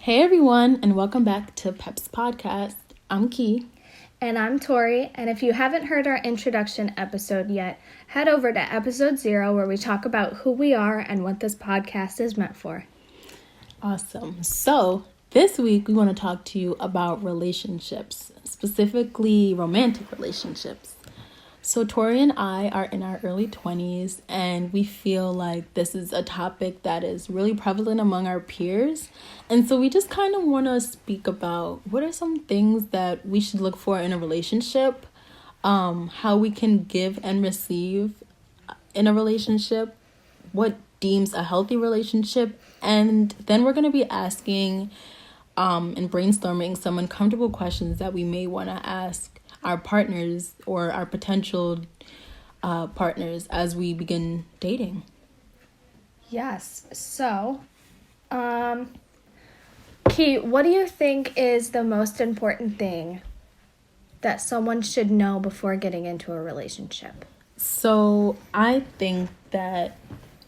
Hey everyone, and welcome back to Pep's podcast. I'm Key. And I'm Tori, and if you haven't heard our introduction episode yet, head over to episode 0 where we talk about who we are and what this podcast is meant for. Awesome. So, this week we want to talk to you about relationships, specifically romantic relationships. So, Tori and I are in our early 20s, and we feel like this is a topic that is really prevalent among our peers. And so we just kind of want to speak about what are some things that we should look for in a relationship, how we can give and receive in a relationship, what deems a healthy relationship, and then we're going to be asking and brainstorming some uncomfortable questions that we may want to ask our partners or our potential partners as we begin dating. Yes. So, Key, what do you think is the most important thing that someone should know before getting into a relationship? So I think that,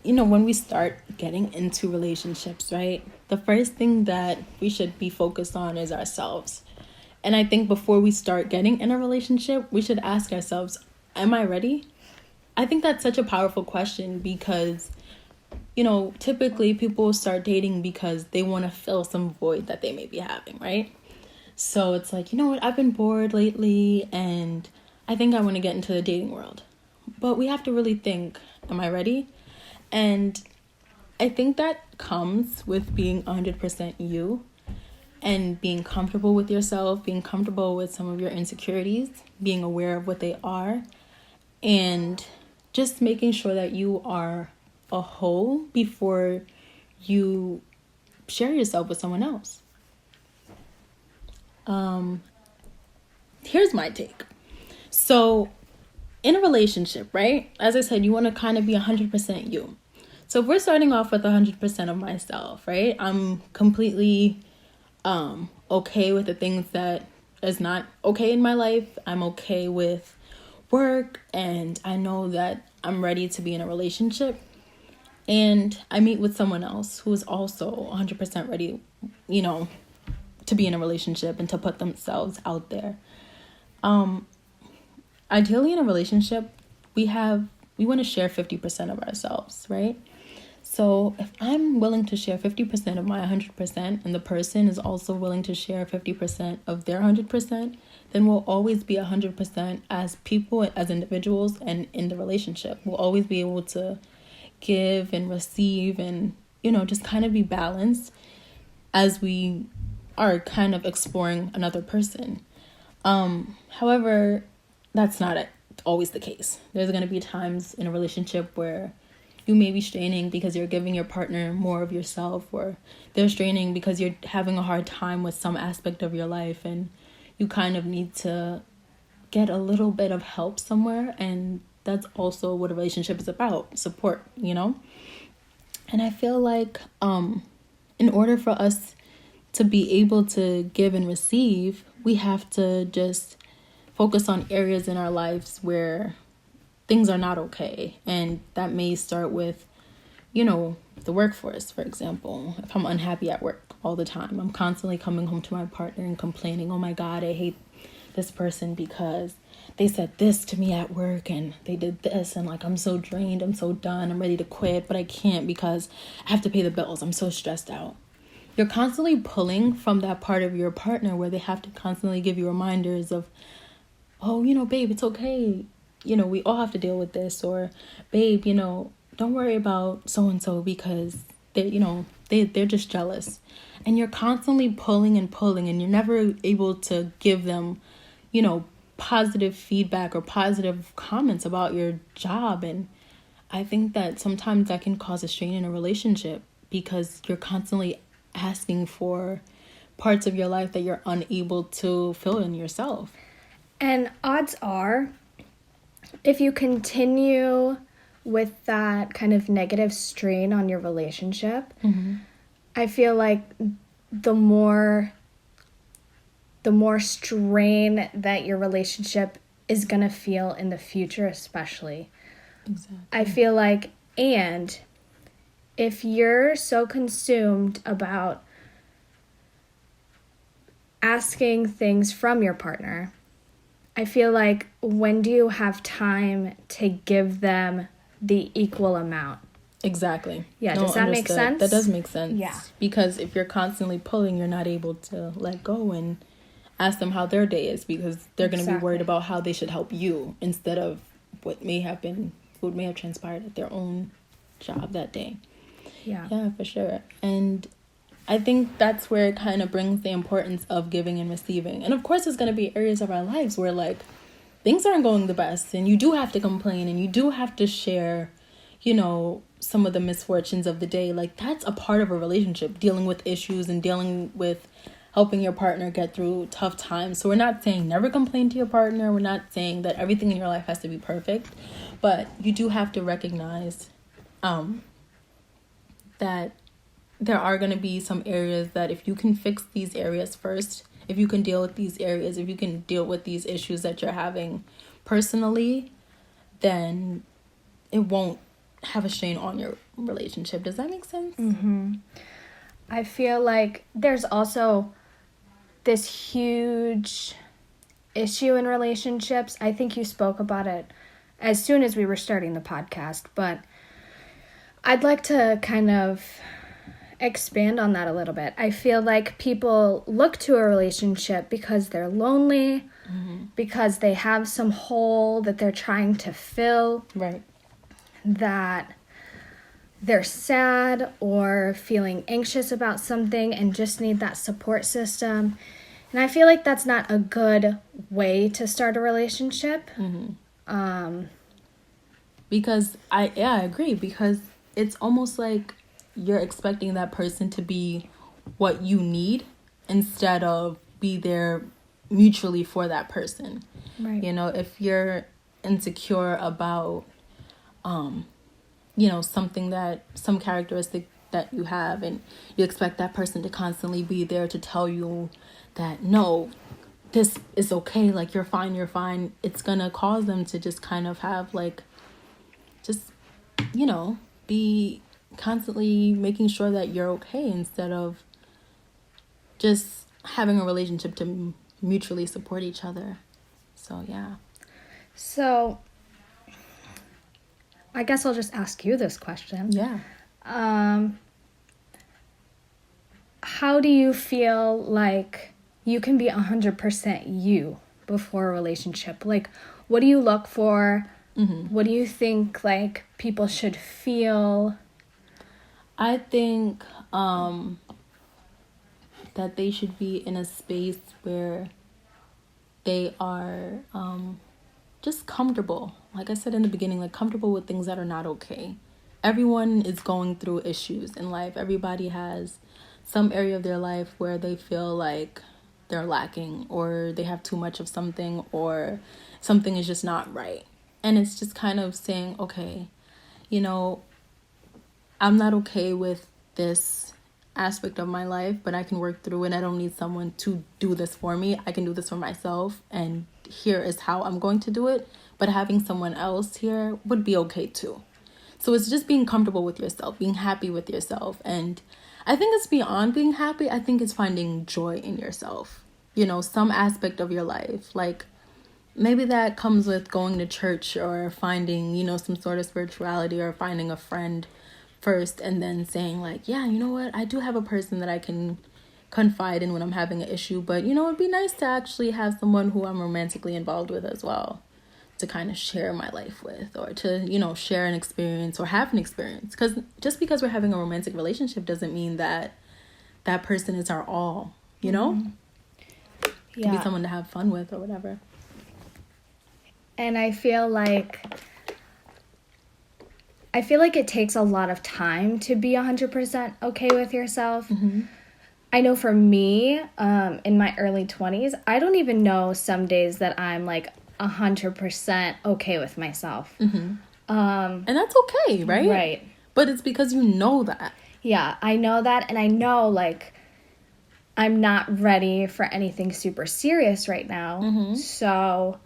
when we start getting into relationships, right, the first thing that we should be focused on is ourselves. And I think before we start getting in a relationship, we should ask ourselves, am I ready? I think that's such a powerful question because, typically people start dating because they want to fill some void that they may be having, right? So it's like, I've been bored lately and I think I want to get into the dating world. But we have to really think, am I ready? And I think that comes with being 100% you. And being comfortable with yourself, being comfortable with some of your insecurities, being aware of what they are, and just making sure that you are a whole before you share yourself with someone else. Here's my take. So, in a relationship, right? As I said, you want to kind of be 100% you. So if we're starting off with 100% of myself, right? I'm completely okay with the things that is not okay in my life. I'm okay with work, and I know that I'm ready to be in a relationship. And I meet with someone else who is also 100% ready, to be in a relationship and to put themselves out there. Ideally in a relationship, we want to share 50% of ourselves, right? So if I'm willing to share 50% of my 100% and the person is also willing to share 50% of their 100%, then we'll always be 100% as people, as individuals, and in the relationship. We'll always be able to give and receive and, just kind of be balanced as we are kind of exploring another person. However, that's not always the case. There's going to be times in a relationship where you may be straining because you're giving your partner more of yourself, or they're straining because you're having a hard time with some aspect of your life and you kind of need to get a little bit of help somewhere. And that's also what a relationship is about, support, And I feel like in order for us to be able to give and receive, we have to just focus on areas in our lives where things are not okay. And that may start with, the workforce, for example. If I'm unhappy at work all the time, I'm constantly coming home to my partner and complaining, oh my God, I hate this person because they said this to me at work and they did this. And I'm so drained, I'm so done, I'm ready to quit, but I can't because I have to pay the bills. I'm so stressed out. You're constantly pulling from that part of your partner where they have to constantly give you reminders of, oh, babe, it's okay. We all have to deal with this, or babe, don't worry about so-and-so because they're just jealous. And you're constantly pulling and you're never able to give them, positive feedback or positive comments about your job. And I think that sometimes that can cause a strain in a relationship because you're constantly asking for parts of your life that you're unable to fill in yourself. And odds are, if you continue with that kind of negative strain on your relationship, I feel like the more strain that your relationship is going to feel in the future, especially. Exactly. I feel like, and if you're so consumed about asking things from your partner. I feel like, when do you have time to give them the equal amount? Exactly. Yeah, does that make sense? That does make sense. Yeah. Because if you're constantly pulling, you're not able to let go and ask them how their day is, because they're going to be worried about how they should help you instead of what may have transpired at their own job that day. Yeah, for sure. And I think that's where it kind of brings the importance of giving and receiving. And of course, there's going to be areas of our lives where, like, things aren't going the best, and you do have to complain, and you do have to share, you know, some of the misfortunes of the day. Like, that's a part of a relationship, dealing with issues and dealing with helping your partner get through tough times. So we're not saying never complain to your partner. We're not saying that everything in your life has to be perfect, but you do have to recognize that there are going to be some areas that if you can fix these areas first, if you can deal with these areas, if you can deal with these issues that you're having personally, then it won't have a strain on your relationship. Does that make sense? Mm-hmm. I feel like there's also this huge issue in relationships. I think you spoke about it as soon as we were starting the podcast, but I'd like to kind of expand on that a little bit. I feel like people look to a relationship because they're lonely, because they have some hole that they're trying to fill, right? That they're sad or feeling anxious about something and just need that support system. And I feel like that's not a good way to start a relationship. Because I agree, because it's almost like you're expecting that person to be what you need instead of be there mutually for that person. Right. You know, if you're insecure about, you know, some characteristic that you have, and you expect that person to constantly be there to tell you that, no, this is okay, like, you're fine, it's gonna cause them to just kind of have, like, just, you know, be constantly making sure that you're okay instead of just having a relationship to mutually support each other. So, yeah. So, I guess I'll just ask you this question. Yeah. How do you feel like you can be 100% you before a relationship? Like, what do you look for? What do you think, like, people should feel? I think that they should be in a space where they are just comfortable. Like I said in the beginning, like, comfortable with things that are not okay. Everyone is going through issues in life. Everybody has some area of their life where they feel like they're lacking, or they have too much of something, or something is just not right. And it's just kind of saying, okay, you know, I'm not okay with this aspect of my life, but I can work through it. I don't need someone to do this for me. I can do this for myself, and here is how I'm going to do it. But having someone else here would be okay too. So it's just being comfortable with yourself, being happy with yourself. And I think it's beyond being happy. I think it's finding joy in yourself. You know, some aspect of your life. Like, maybe that comes with going to church, or finding, you know, some sort of spirituality, or finding a friend first, and then saying, like, yeah, you know what, I do have a person that I can confide in when I'm having an issue, but, you know, it'd be nice to actually have someone who I'm romantically involved with as well, to kind of share my life with, or to, you know, share an experience or have an experience. Because just because we're having a romantic relationship doesn't mean that that person is our all, you know? It could be someone to have fun with or whatever. And I feel like it takes a lot of time to be 100% okay with yourself. I know for me, in my early 20s, I don't even know some days that I'm like 100% okay with myself. And that's okay, right? Right. But it's because you know that. Yeah, I know that, and I know, like, I'm not ready for anything super serious right now. So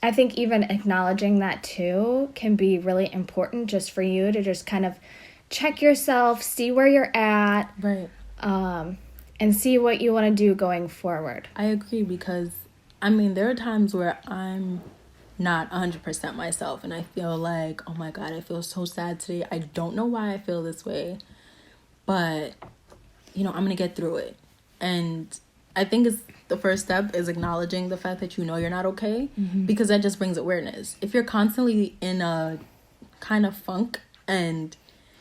I think even acknowledging that too can be really important, just for you to just kind of check yourself, see where you're at. Right. and see what you want to do going forward. I agree, because I mean, there are times where I'm not 100% myself and I feel like, oh my God, I feel so sad today. I don't know why I feel this way, but I'm going to get through it. And I think the first step is acknowledging the fact that you're not okay, because that just brings awareness. If you're constantly in a kind of funk and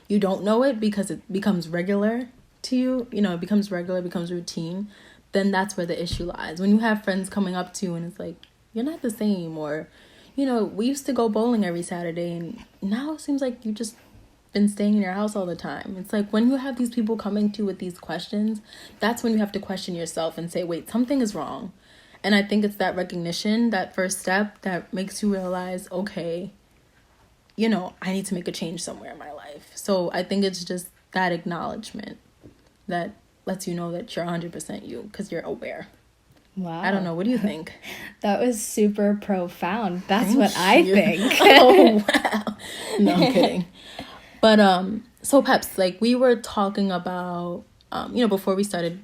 you don't know it because it becomes regular to you, it becomes regular, becomes routine, then that's where the issue lies. When you have friends coming up to you and it's like, you're not the same, or, we used to go bowling every Saturday and now it seems like you just been staying in your house all the time. It's like when you have these people coming to you with these questions, that's when you have to question yourself and say, wait, something is wrong. And I think it's that recognition, that first step, that makes you realize, okay, I need to make a change somewhere in my life. So I think it's just that acknowledgement that lets you know that you're 100% you, because you're aware. Wow. I don't know. What do you think? That was super profound. That's Thank what I you. think. Oh, wow. No, I'm kidding. But, so Peps, like we were talking about, before we started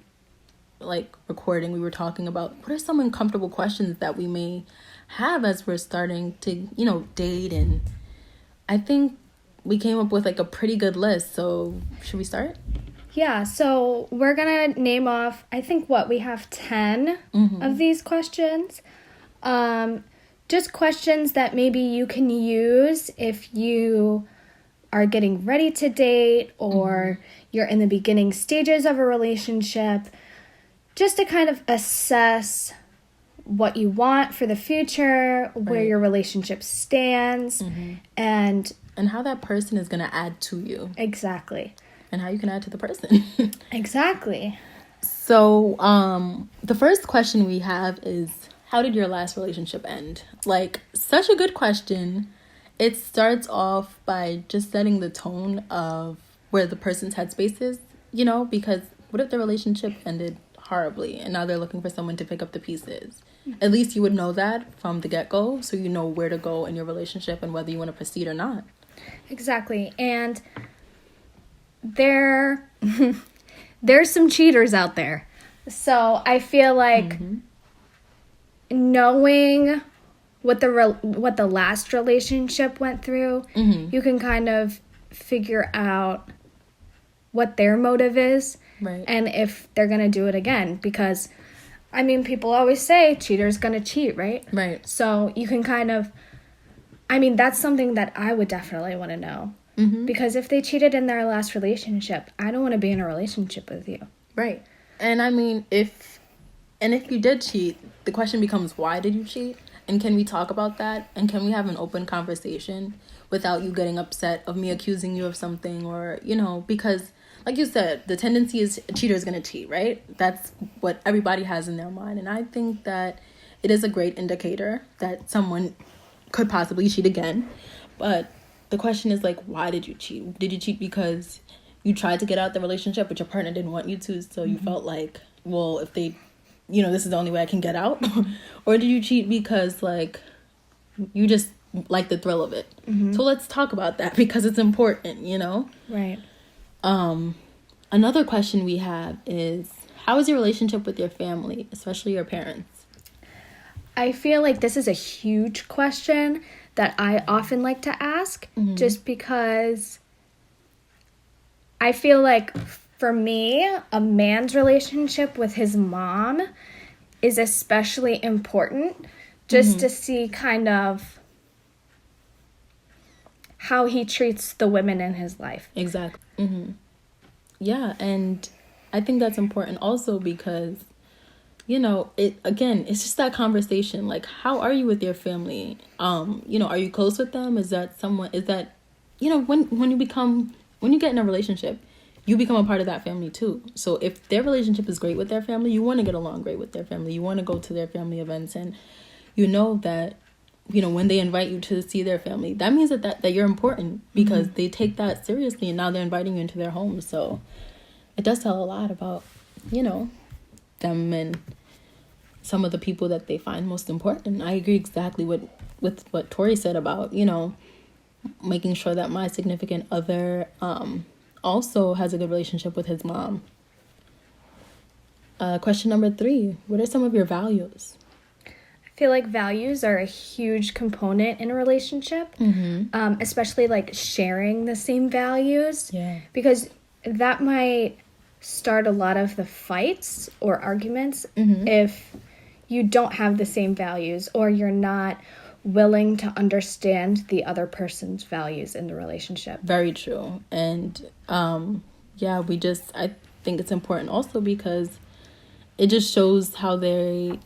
like recording, we were talking about what are some uncomfortable questions that we may have as we're starting to, date. And I think we came up with like a pretty good list. So should we start? Yeah, so we're going to name off, I think we have 10 of these questions. Just questions that maybe you can use if you are getting ready to date or you're in the beginning stages of a relationship, just to kind of assess what you want for the future, where your relationship stands, and how that person is going to add to you. Exactly. And how you can add to the person. Exactly. So, the first question we have is, how did your last relationship end? Like, such a good question. It starts off by just setting the tone of where the person's headspace is, because what if the relationship ended horribly and now they're looking for someone to pick up the pieces? At least you would know that from the get-go, so you know where to go in your relationship and whether you want to proceed or not. Exactly. And there's some cheaters out there. So I feel like knowing what the last relationship went through, you can kind of figure out what their motive is, right? And if they're going to do it again. Because, I mean, people always say cheater's going to cheat, right? Right. So you can kind of, that's something that I would definitely want to know. Because if they cheated in their last relationship, I don't want to be in a relationship with you. Right. And if you did cheat, the question becomes, why did you cheat? And can we talk about that? And can we have an open conversation without you getting upset of me accusing you of something? Or, because like you said, the tendency is a cheater is going to cheat, right? That's what everybody has in their mind. And I think that it is a great indicator that someone could possibly cheat again. But the question is, like, why did you cheat? Did you cheat because you tried to get out the relationship, but your partner didn't want you to? So you felt like, well, if they, this is the only way I can get out. Or did you cheat because, like, you just like the thrill of it? So let's talk about that, because it's important, Right. Another question we have is, how is your relationship with your family, especially your parents? I feel like this is a huge question that I often like to ask, just because I feel like for me, a man's relationship with his mom is especially important, just to see kind of how he treats the women in his life. Exactly. Yeah, and I think that's important also because, it's just that conversation. Like, how are you with your family? Are you close with them? Is that when you get in a relationship, you become a part of that family too. So if their relationship is great with their family, you want to get along great with their family. You want to go to their family events, and that, when they invite you to see their family, that means that you're important, because they take that seriously, and now they're inviting you into their home. So it does tell a lot about, them and some of the people that they find most important. I agree exactly with what Tori said about, making sure that my significant other also has a good relationship with his mom. Question number 3. What are some of your values? I feel like values are a huge component in a relationship, especially like sharing the same values. Yeah. Because that might start a lot of the fights or arguments if you don't have the same values or you're not willing to understand the other person's values in the relationship. Very true. And I think it's important also because it just shows how they,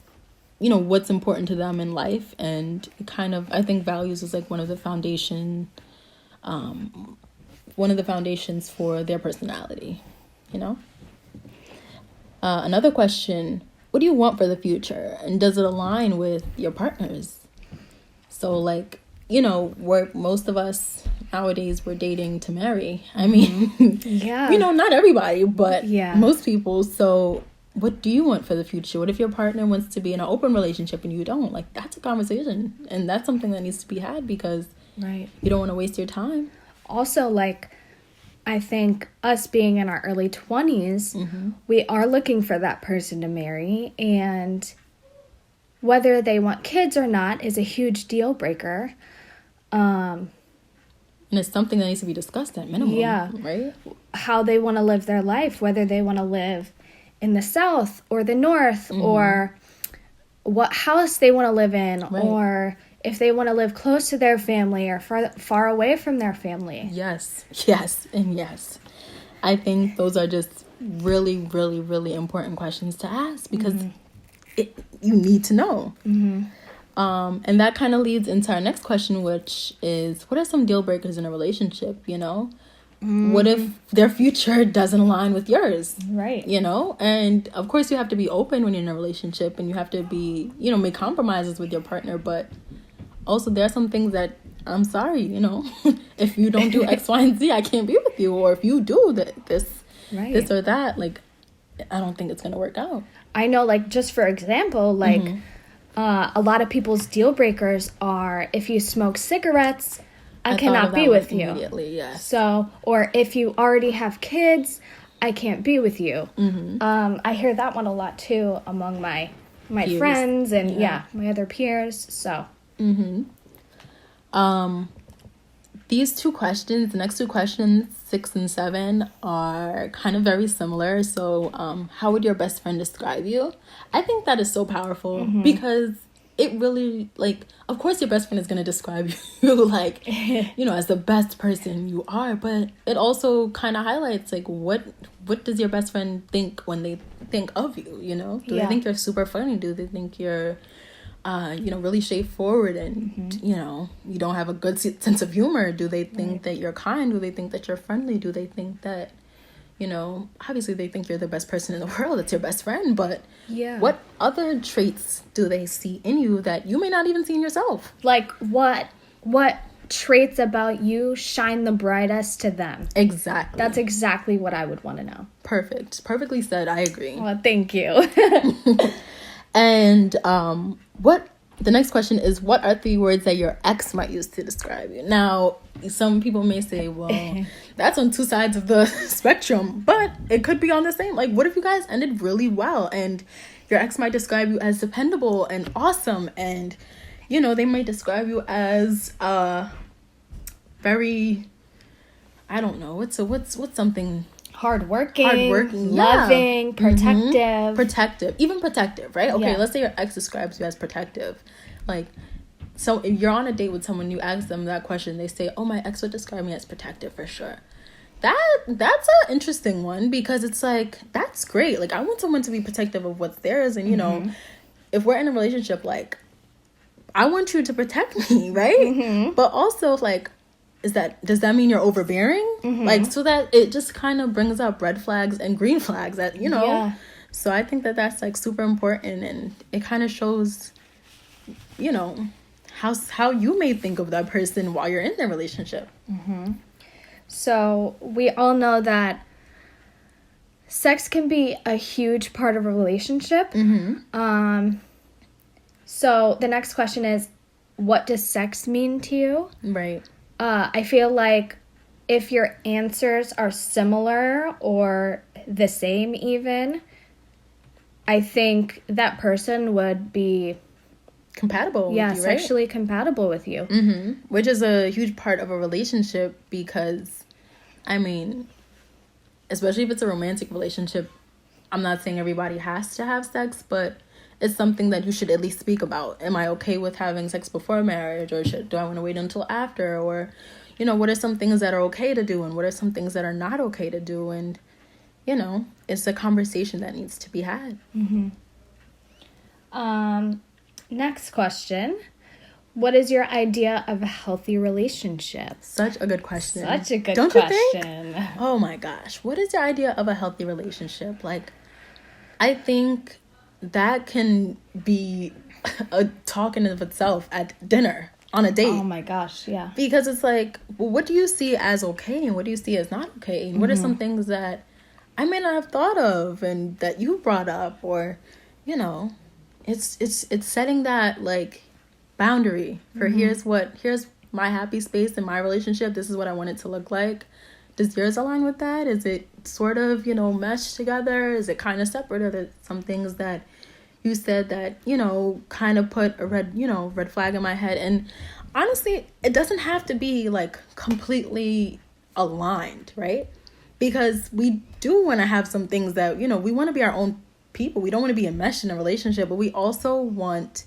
what's important to them in life. And I think values is like one of the foundations for their personality, Another question, what do you want for the future? And does it align with your partners? So most of us nowadays, we're dating to marry. I mean, yeah. Not everybody, but yeah. most people. So what do you want for the future? What if your partner wants to be in an open relationship and you don't? Like, that's a conversation. And that's something that needs to be had because right. you don't want to waste your time. Also, I think us being in our early 20s, we are looking for that person to marry. And whether they want kids or not is a huge deal breaker. And it's something that needs to be discussed at minimum. Yeah. Right? How they want to live their life, whether they want to live in the South or the North, or what house they want to live in, right. or if they want to live close to their family or far away from their family. Yes, and yes. I think those are just really, really, really important questions to ask because you need to know. And that kind of leads into our next question, which is, what are some deal breakers in a relationship, What if their future doesn't align with yours? Right. And of course you have to be open when you're in a relationship and you have to be, make compromises with your partner. But also there are some things that, I'm sorry, if you don't do X, Y, and Z, I can't be with you. Or if you do this or that, I don't think it's going to work out. I know, just for example, a lot of people's deal breakers are if you smoke cigarettes, I cannot be with you. Immediately, yes. So, or if you already have kids, I can't be with you. I hear that one a lot too among my friends and my other peers. So, these two questions, the next two questions, 6 and 7, are kind of very similar. So, how would your best friend describe you? I think that is so powerful because it really, of course your best friend is going to describe you as the best person you are, but it also kind of highlights, what does your best friend think when they think of you, Do they think you're super funny? Do they think you're, really straightforward and, you don't have a good sense of humor? Do they think that you're kind? Do they think that you're friendly? Do they think that, obviously they think you're the best person in the world. It's your best friend, but what other traits do they see in you that you may not even see in yourself? What traits about you shine the brightest to them? Exactly. That's exactly what I would want to know. Perfectly said. I agree. Well, thank you. And the next question is, what are 3 words that your ex might use to describe you? Now, some people may say, well, that's on 2 sides of the spectrum, but it could be on the same. What if you guys ended really well and your ex might describe you as dependable and awesome, and, they might describe you as very, I don't know, what's something... Hardworking, loving, protective. Even protective, right? Okay, let's say your ex describes you as protective. So if you're on a date with someone, you ask them that question, they say, oh, my ex would describe me as protective for sure. That's an interesting one because it's that's great. I want someone to be protective of what's theirs. And, if we're in a relationship, I want you to protect me, right? But also, does that mean you're overbearing? So that it just kind of brings up red flags and green flags that, So I think that that's super important, and it kind of shows, how you may think of that person while you're in their relationship. So we all know that sex can be a huge part of a relationship. So the next question is, what does sex mean to you? Right. I feel like if your answers are similar or the same even, I think that person would be compatible with you, right? Sexually compatible with you. Which is a huge part of a relationship because, I mean, especially if it's a romantic relationship, I'm not saying everybody has to have sex, but it's something that you should at least speak about. Am I okay with having sex before marriage, or do I want to wait until after? Or, what are some things that are okay to do and what are some things that are not okay to do? And, it's a conversation that needs to be had. Next question. What is your idea of a healthy relationship? Such a good question. Don't you think? Oh my gosh. What is your idea of a healthy relationship? Like, I think that can be a talk in of itself at dinner on a date. Oh my gosh, yeah. Because it's like, well, what do you see as okay and what do you see as not okay? And what are some things that I may not have thought of and that you brought up? Or, it's setting that like boundary for here's my happy space in my relationship. This is what I want it to look like. Does yours align with that? Is it sort of, meshed together? Is it kind of separate? Are there some things that you said that, kind of put a red flag in my head? And honestly, it doesn't have to be like completely aligned, right? Because we do want to have some things that, we want to be our own people. We don't want to be enmeshed in a relationship, but we also want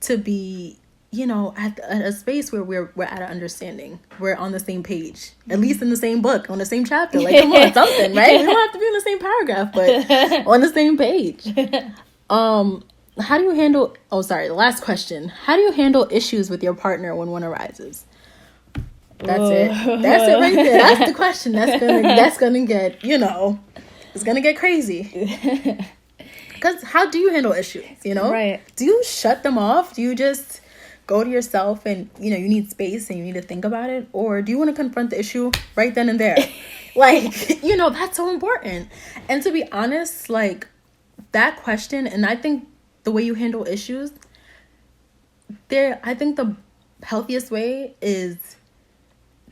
to be, at a space where we're at an understanding. We're on the same page, at least in the same book, on the same chapter. Like, come on, something, right? We don't have to be in the same paragraph, but on the same page. How do you handle, the last question. How do you handle issues with your partner when one arises? That's it right there. That's the question. That's gonna get, it's gonna get crazy. Because how do you handle issues, Right. Do you shut them off? Do you just go to yourself and, you need space and you need to think about it? Or do you want to confront the issue right then and there? Like, that's so important. And to be honest, like, that question, and I think the way you handle issues, I think the healthiest way is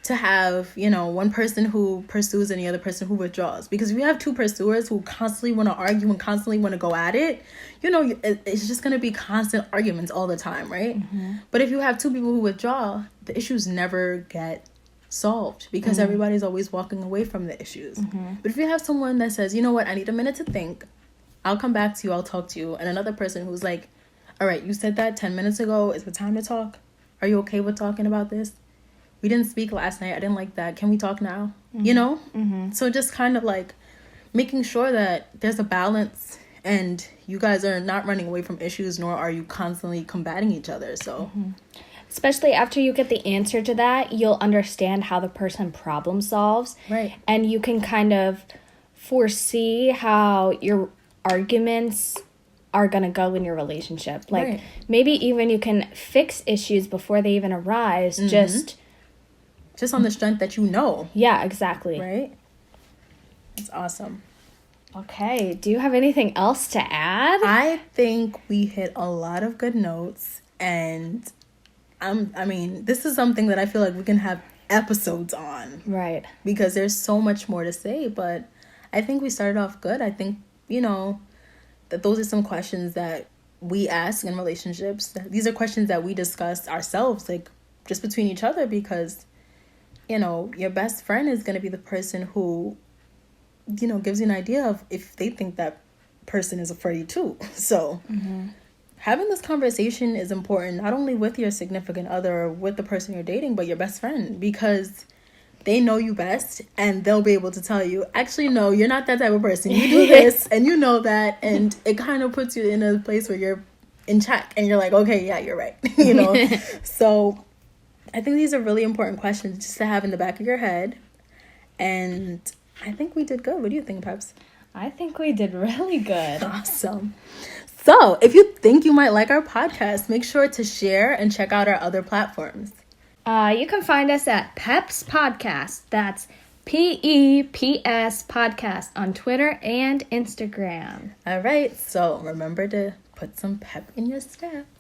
to have, one person who pursues and the other person who withdraws. Because if you have two pursuers who constantly want to argue and constantly want to go at it, it's just going to be constant arguments all the time, right? But if you have two people who withdraw, the issues never get solved because everybody's always walking away from the issues. But if you have someone that says, you know what, I need a minute to think, I'll come back to you, I'll talk to you. And another person who's like, all right, you said that 10 minutes ago, is it time to talk? Are you okay with talking about this? We didn't speak last night. I didn't like that. Can we talk now? So just kind of like making sure that there's a balance and you guys are not running away from issues, nor are you constantly combating each other. So especially after you get the answer to that, you'll understand how the person problem solves. Right. And you can kind of foresee how your arguments are going to go in your relationship. Like, maybe even you can fix issues before they even arise, just on the strength that Yeah, exactly. Right? It's awesome. Okay. Do you have anything else to add? I think we hit a lot of good notes. And, this is something that I feel like we can have episodes on. Right. Because there's so much more to say. But I think we started off good. I think, that those are some questions that we ask in relationships. These are questions that we discuss ourselves, like, just between each other, because your best friend is going to be the person who, gives you an idea of if they think that person is for you too. So having this conversation is important, not only with your significant other or with the person you're dating, but your best friend, because they know you best and they'll be able to tell you, actually, no, you're not that type of person. You do this and you know that. And it kind of puts you in a place where you're in check and you're like, okay, yeah, you're right. So I think these are really important questions just to have in the back of your head. And I think we did good. What do you think, Peps? I think we did really good. Awesome. So if you think you might like our podcast, make sure to share and check out our other platforms. You can find us at Peps Podcast. That's PEPS Podcast on Twitter and Instagram. All right. So remember to put some pep in your step.